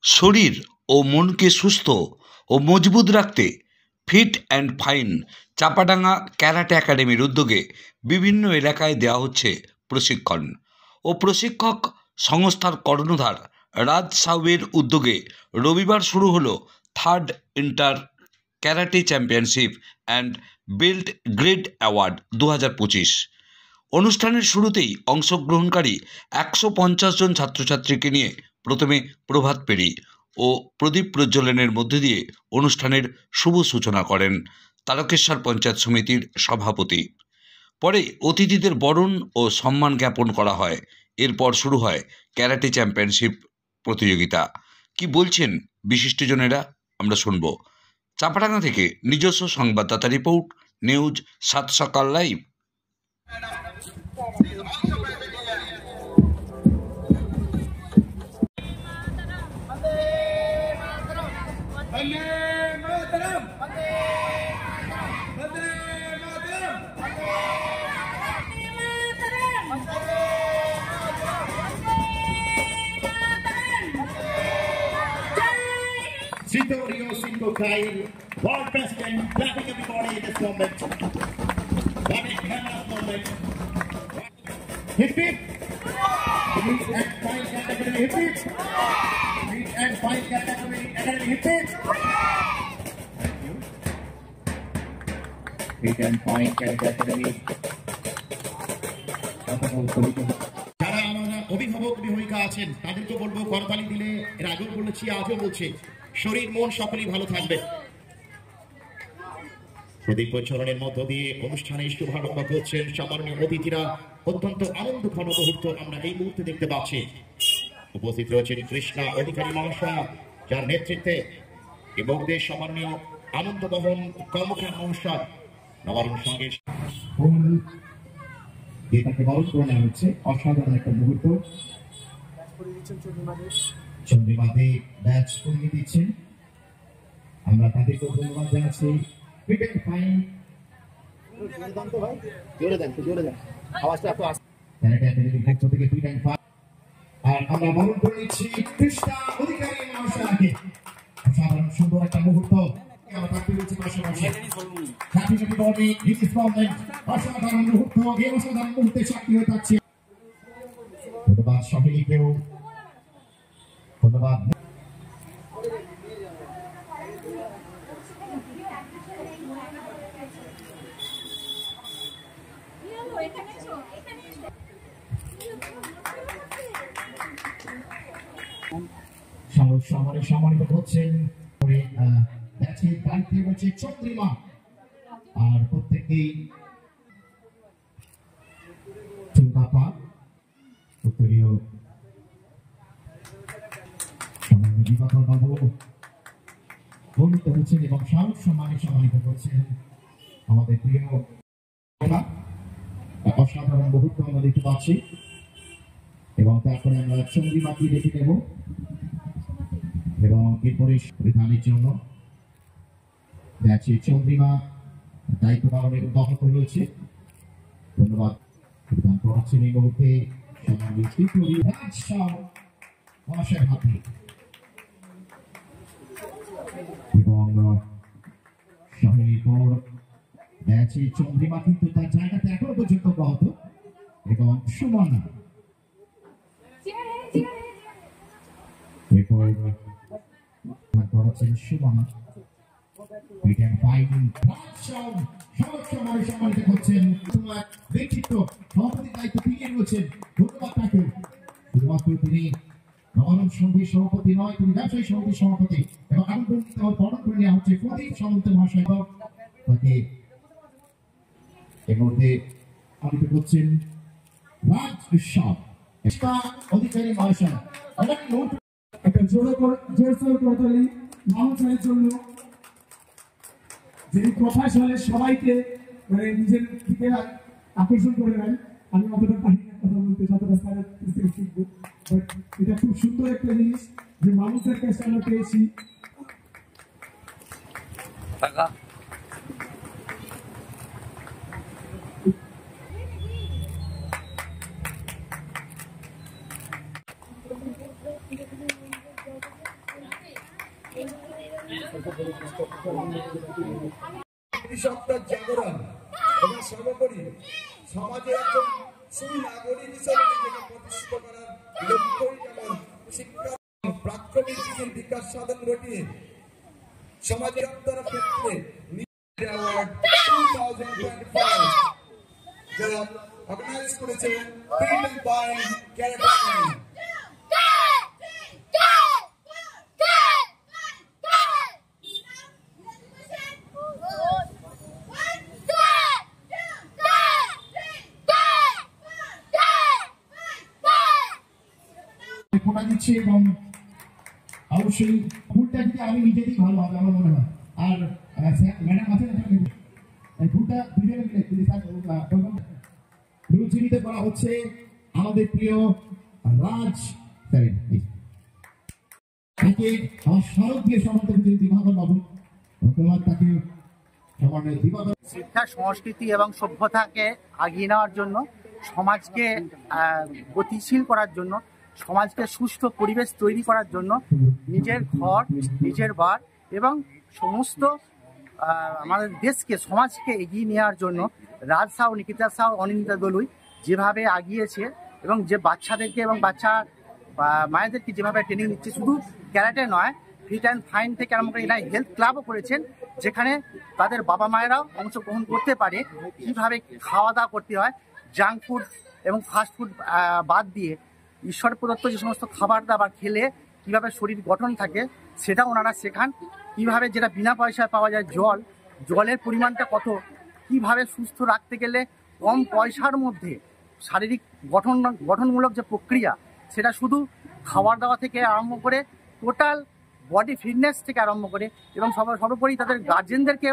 শরীর ও মনকে সুস্থ ও মজবুত রাখতে fit and fine Chapadanga karate একাডেমির উদ্যোগে বিভিন্ন এলাকায় দেওয়া হচ্ছে প্রশিক্ষণ ও প্রশিক্ষক সংস্থার কর্ণধার রাজ সাউয়ের উদ্যোগে রবিবার শুরু হলো third inter karate championship and belt grade award 2025। অনুষ্ঠানের শুরুতেই অংশগ্রহণকারী 150 জন ছাত্রছাত্রীকে নিয়ে প্রথমে প্রভাত পেরি ও প্রদীপ প্রজ্বলনের মধ্যে দিয়ে অনুষ্ঠানের শুভ সূচনা করেন তারকেশ্বর পঞ্চায়েত সমিতির সভাপতি। পরে অতিথিদের বরণ ও সম্মান জ্ঞাপন করা হয়। এরপর শুরু হয় ক্যারাটে চ্যাম্পিয়নশিপ প্রতিযোগিতা। কি বলছেন বিশিষ্টজনেরা আমরা শুনব। চাপাডাঙ্গা থেকে নিজস্ব সংবাদদাতা রিপোর্ট, নিউজ 7 সকাল live. Sito Rio Sito Kyle, World President, clapping everybody in this moment. One camera moment. Hit it! Meet and find category, hit it! Meet and find category, hit it! Thank you. Meet and find category. যারা আমরা অভিভাবক অভিভাবিকা আছেন তাদেরকে বলবো করতালি দিলে, এর আগেও বলেছি আজও বলছি, শরীর মন সকলেই ভালো থাকবে। প্রদীপ প্রচলনের মধ্য দিয়ে অনুষ্ঠানের শুভারম্ভ করছেন সম্মানীয় অতিথিরা। অত্যন্ত আনন্দ ঘন মুহূর্ত আমরা এই মুহূর্তে দেখতে পাচ্ছি। উপস্থিত রয়েছেন কৃষ্ণা অধিকারী মহাশয়, যার নেতৃত্বে এবং দেশ সম্মানীয় আনন্দ বহন কর্মকার মহাশয় নবারুণ সঙ্গে যেটাকে বরণ করে নেওয়া হচ্ছে। অসাধারণ একটা মুহূর্ত। চন্দ্রিমাতে ব্যাচ করিয়ে দিচ্ছেন, আমরা তাদেরকে ধন্যবাদ জানাচ্ছি। ফিট এন্ড ফাইন জোরে দেন আওয়াজটা এত আসছে ক্যারাটে একাডেমির পক্ষ থেকে ফিট এন্ড ফাইন। আর আমরা বরণ করে নিচ্ছি কৃষ্ণা অধিকারী মহাশয়কে। অসাধারণ সুন্দর একটা মুহূর্ত আমরা থাকতে রয়েছি পাশাপাশি। অসাধারণ মুহূর্ত, এই অসাধারণ মুহূর্তে সাক্ষী হয়ে থাকছে। ধন্যবাদ সকলকেও, ধন্যবাদ। সম্মানিত হচ্ছেন দায়িত্বে রয়েছে চন্দ্রিমা, আর প্রত্যেকেই চুলকাপা উত্তরীয় দিবাকর বাবু বর্ণিত হচ্ছেন এবং শাহরুখ সম্মানে সম্মানিত করছেন আমাদের প্রিয়। অসাধারণ মুহূর্ত আমরা দেখতে পাচ্ছি এবং তারপরে আমরা চন্দ্রিমাকে দেখে নেব এবং এরপরে পরিধানের জন্য যাচ্ছে চন্দ্রিমা দায়িত্ব পালনের উদাহরণ রয়েছে। ধন্যবাদ প্রদান করাচ্ছেন এই মুহূর্তে মহাশয়ের হাতে এবং শহরের পর যাচ্ছে চন্দ্রিমা কিন্তু তার জায়গাতে এখনো পর্যন্ত অব্যাহত এবং সুমনা এরপর করাচ্ছেন সুমনা। সম্মানিত করছেন তোমার ব্যক্তিত্ব সভাপতির দায়িত্ব তিনি রয়েছেন। ধন্যবাদ তাকে। শুধুমাত্র তিনি নবারুণ সংঘের সভাপতি নয়, তিনি ব্যবসায়ী সমিতির সভাপতি এবং আনন্দিত বরণ করে নেওয়া হচ্ছে প্রদীপ সামন্ত মহাশয়। তাকে এর মধ্যে আনন্দিত করছেন রাজ অধিকারী মহাশয়। একটা জোরে করতালি মানুষের জন্য, যিনি প্রফেশনাল সবাইকে মানে নিজের দিকে আকর্ষণ করে নেন। আমি অতটা পারি না কথা বলতে, যতটা স্যারের থেকে শিখবো, বাট এটা খুব সুন্দর একটা জিনিস যে মানুষের কাছে আমরা পেয়েছি। কৃষকদের জাগরণ এবং সর্বোপরি সমাজের একজন সুনাগরিক হিসেবে নিজেকে প্রতিষ্ঠিত করার লক্ষ্যই যেমন শিক্ষা প্রাথমিক দিকের বিকাশ সাধন ঘটিয়ে সমাজের অন্তর ক্ষেত্রে অ্যাওয়ার্ড 2025 যারা অর্গানাইজ করেছে ফিট বাই ক্যারাটে। ফোটা দিচ্ছে এবং অবশ্যই ফুলটা যদি আমি নিজে দিই ভালো হবে আমার মনে হয়। আর ম্যাডাম আছে না ফুলটা রুচিতে করা হচ্ছে আমাদের প্রিয় রাজ তাকে আমার স্মারক দিয়ে সম্মান করেছেন দিবাকর বাবু। ধন্যবাদ তাকে দিবাকর। শিক্ষা সংস্কৃতি এবং সভ্যতাকে এগিয়ে নেওয়ার জন্য, সমাজকে গতিশীল করার জন্য, সমাজকে সুষ্ঠু পরিবেশ তৈরি করার জন্য নিজের ঘর, নিজের বার এবং সমস্ত আমাদের দেশকে, সমাজকে এগিয়ে নেওয়ার জন্য রাজ সাউ, নিকিতা সাউ, অনিন্দিতা দলুই যেভাবে এগিয়েছে এবং যে বাচ্চাদেরকে এবং বাচ্চা মায়েদেরকে যেভাবে ট্রেনিং দিচ্ছে, শুধু ক্যারাটে নয়, ফিট অ্যান্ড ফাইন থেকে আরম্ভ করে এরা হেলথ ক্লাবও করেছেন, যেখানে তাদের বাবা মায়েরাও অংশগ্রহণ করতে পারে কীভাবে খাওয়া দাওয়া করতে হয়, জাঙ্ক ফুড এবং ফাস্ট ফুড বাদ দিয়ে ঈশ্বর প্রদত্ত যে সমস্ত খাবার দাবার খেলে কীভাবে শরীর গঠন থাকে সেটা ওনারা শেখান। কীভাবে যেটা বিনা পয়সায় পাওয়া যায় জলের পরিমাণটা কত, কীভাবে সুস্থ রাখতে গেলে কম পয়সার মধ্যে শারীরিক গঠনমূলক যে প্রক্রিয়া, সেটা শুধু খাবার দাওয়া থেকে আরম্ভ করে টোটাল বডি ফিটনেস থেকে আরম্ভ করে এবং সর্বোপরি তাদের গার্জেনদেরকে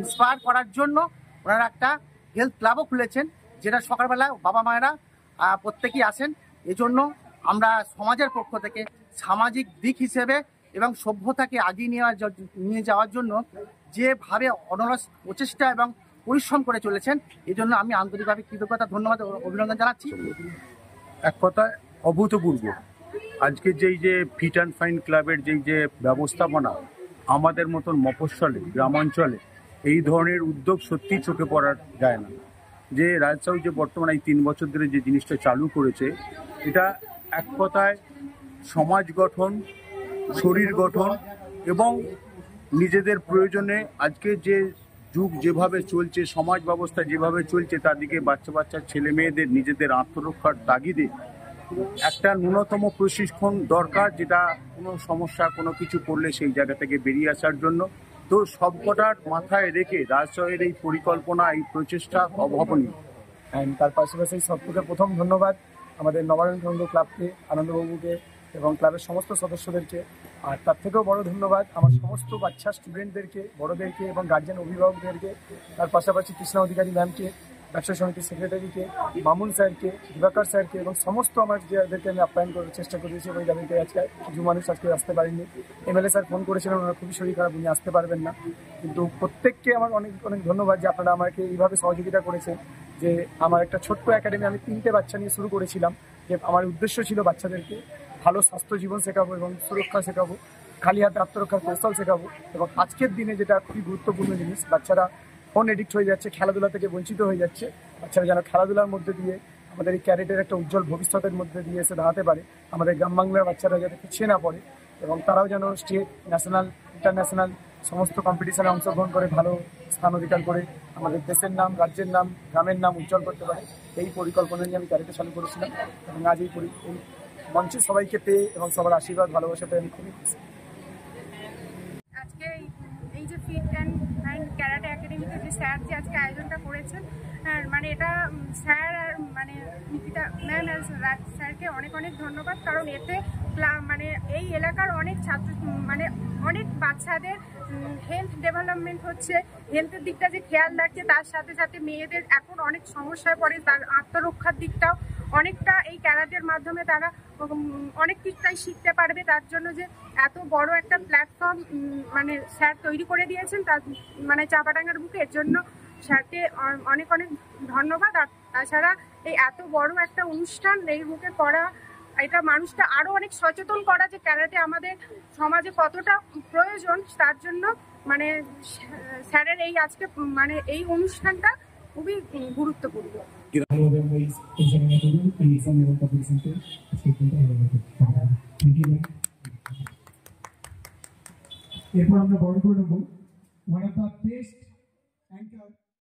ইন্সপায়ার করার জন্য ওনারা একটা হেলথ ক্লাবও খুলেছেন, যেটা সকালবেলা বাবা মায়েরা প্রত্যেকেই আসেন। এজন্য আমরা সমাজের পক্ষ থেকে সামাজিক দিক হিসেবে এবং সভ্যতাকে এগিয়ে নিয়ে যাওয়ার জন্য যেভাবে অনলস প্রচেষ্টা এবং পরিশ্রম করে চলেছেন, এজন্য আমি আন্তরিকভাবে কৃতজ্ঞতা, ধন্যবাদ, অভিনন্দন জানাচ্ছি। এক কথায় অভূতপূর্ব আজকে যে ফিট অ্যান্ড ফাইন ক্লাবের যে ব্যবস্থাপনা, আমাদের মতন মফস্বলে গ্রামাঞ্চলে এই ধরনের উদ্যোগ সত্যি চোখে পড়া যায় না। যে রাজসাউ যে বর্তমানে এই 3 বছর ধরে যে জিনিসটা চালু করেছে, এটা এক কথায় সমাজ গঠন, শরীর গঠন এবং নিজেদের প্রয়োজনে আজকে যে যুগ যেভাবে চলছে, সমাজ ব্যবস্থা যেভাবে চলছে, তার দিকে বাচ্চা ছেলে মেয়েদের নিজেদের আত্মরক্ষার তাগিদে একটা ন্যূনতম প্রশিক্ষণ দরকার, যেটা কোনো সমস্যা কোনো কিছু করলে সেই জায়গা থেকে বেরিয়ে আসার জন্য। তো সবকটার মাথায় রেখে রাজশাহীর এই পরিকল্পনা, এই প্রচেষ্টা অভাবনীয়। অ্যান্ড তার পাশাপাশি সবথেকে প্রথম ধন্যবাদ আমাদের নবায়নচন্দ্র ক্লাবকে, আনন্দবাবুকে এবং ক্লাবের সমস্ত সদস্যদেরকে। আর তার থেকেও বড় ধন্যবাদ আমার সমস্ত বাচ্চা স্টুডেন্টদেরকে, বড়দেরকে এবং গার্জেন অভিভাবকদেরকে। তার পাশাপাশি কৃষ্ণা অধিকারী ম্যামকে, ব্যবসা সমিতির সেক্রেটারিকে, মামুন স্যারকে, দিবাকর স্যারকে এবং সমস্ত আমার যাদেরকে আমি আপ্যায়ন করার চেষ্টা করেছি এবং যাদেরকে আজকে কিছু মানুষ আজকে আসতে পারেননি। MLA স্যার ফোন করেছিলেন, ওনারা খুবই শরীর খারাপ, উনি আসতে পারবেন না, কিন্তু প্রত্যেককে আমার অনেক অনেক ধন্যবাদ যে আপনারা আমাকে এইভাবে সহযোগিতা করেছেন। যে আমার একটা ছোট্ট একাডেমি, আমি 3টে বাচ্চা নিয়ে শুরু করেছিলাম। যে আমার উদ্দেশ্য ছিল বাচ্চাদেরকে ভালো স্বাস্থ্য জীবন শেখাবো এবং সুরক্ষা শেখাবো, খালি হাতে আত্মরক্ষার কৌশল শেখাবো। এবং আজকের দিনে যেটা খুবই গুরুত্বপূর্ণ জিনিস, বাচ্চারা ফোন এডিক্ট হয়ে যাচ্ছে, খেলাধুলা থেকে বঞ্চিত হয়ে যাচ্ছে। বাচ্চারা যেন খেলাধুলার মধ্যে দিয়ে আমাদের এই ক্যারেটের একটা উজ্জ্বল ভবিষ্যতের মধ্যে দিয়ে এসে দাঁড়াতে পারে, আমাদের গ্রাম বাংলার বাচ্চারা যাতে পিছিয়ে না পড়ে এবং তারাও যেন স্টেট, ন্যাশনাল, ইন্টারন্যাশনাল সমস্ত কম্পিটিশনে অংশগ্রহণ করে ভালো স্থান অধিকার করে আমাদের দেশের নাম, রাজ্যের নাম, গ্রামের নাম উজ্জ্বল করতে পারে। এই পরিকল্পনা নিয়ে আমি ক্যারেটে চালু করেছিলাম এবং আজ এই মঞ্চে সবাইকে পেয়ে এবং সবার আশীর্বাদ, ভালোবাসা পেয়ে আমি খুবই খুশি। আজকে এই যে ফিট অ্যান্ড ফাইন ক্যারাটে একাডেমিতে যে স্যার যে আজকে আয়োজনটা করেছেন, মানে এটা স্যার আর মানে নিকিতা ম্যাম আর রাজ স্যারকে অনেক অনেক ধন্যবাদ। কারণ এতে মানে এই এলাকার অনেক ছাত্র, মানে অনেক বাচ্চাদের হেলথ ডেভেলপমেন্ট হচ্ছে, হেলথের দিকটা যে খেয়াল রাখছে, তার সাথে সাথে মেয়েদের এখন অনেক সমস্যায় পড়ে, তার আত্মরক্ষার দিকটাও অনেকটা এই ক্যারাটের মাধ্যমে তারা অনেক কিছুটাই শিখতে পারবে। তার জন্য যে এত বড় একটা প্ল্যাটফর্ম মানে স্যার তৈরি করে দিয়েছেন, তার মানে চাপাডাঙ্গার বুকে, এর জন্য স্যারকে অনেক অনেক ধন্যবাদ। আর তাছাড়া এই এত বড় একটা অনুষ্ঠান এই বুকে করা এটা মানুষকে আরো অনেক সচেতন করা যে ক্যারাটে আমাদের সমাজে কতটা প্রয়োজন, তার জন্য মানে স্যারের এই আজকে মানে এই অনুষ্ঠানটা খুবই গুরুত্বপূর্ণ। এরপর আমরা বড় করে নেব one of the best anchor